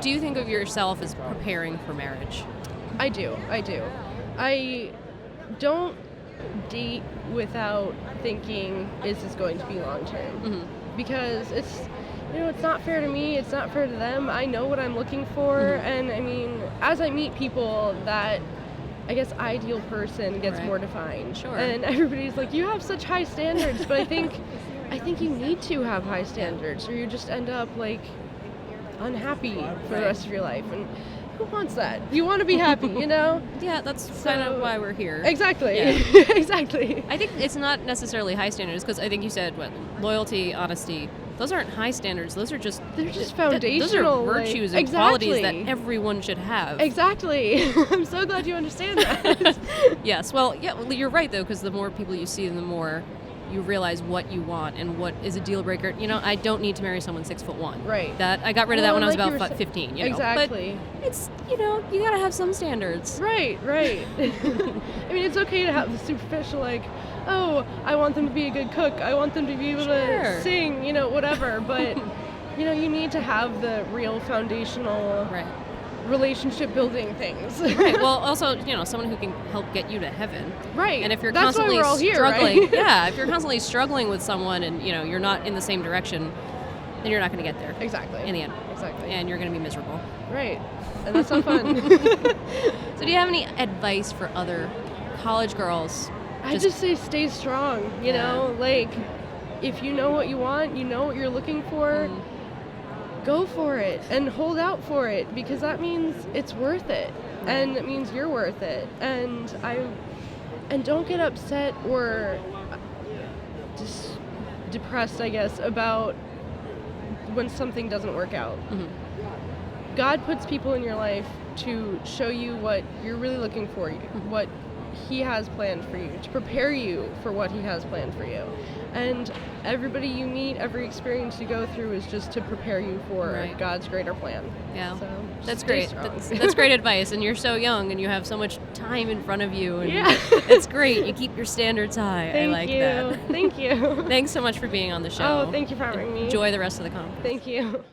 do you think of yourself as preparing for marriage? I do. I don't date without thinking, is this going to be long term? Mm-hmm. Because it's not fair to me, it's not fair to them. I know what I'm looking for, Mm-hmm. and I mean, as I meet people, that I guess ideal person gets Right. more defined. Sure. And everybody's like, you have such high standards, but I think you need to have high standards, or you just end up like unhappy for the rest of your life. And who wants that? You want to be happy, you know? Yeah, that's kind of why we're here. Exactly. Yeah. Exactly. I think it's not necessarily high standards, because I think you said loyalty, honesty. Those aren't high standards. Those are just foundational. Those are virtues and qualities that everyone should have. Exactly. I'm so glad you understand that. Yes. Well, you're right though, because the more people you see, the more you realize what you want and what is a deal breaker. I don't need to marry someone 6'1". Right. That I got rid of that when I was like about 15. Exactly. But it's you gotta have some standards. Right. I mean, it's okay to have the superficial, like, oh, I want them to be a good cook. I want them to be able to sing, whatever. But, you need to have the real foundational relationship building things. Right. Well, also, someone who can help get you to heaven. Right. And if you're That's constantly why we're all here, struggling, right? yeah, if you're constantly struggling with someone and, you're not in the same direction, then you're not going to get there. Exactly. In the end. Exactly. And you're going to be miserable. Right. And that's not fun. So do you have any advice for other college girls? I just say stay strong, you know? Like, if you know what you want, you know what you're looking for, go for it and hold out for it, because that means it's worth it. And it means you're worth it. And don't get upset or just depressed, I guess, about when something doesn't work out. Mm-hmm. God puts people in your life to show you what you're really looking for, what He has planned for you, to prepare you for what He has planned for you. And everybody you meet, every experience you go through is just to prepare you for God's greater plan. Yeah, so that's great. That's great advice. And you're so young and you have so much time in front of you. And it's great. You keep your standards high. I like that. Thank you. Thanks so much for being on the show. Oh, thank you for having me. Enjoy the rest of the conference. Thank you.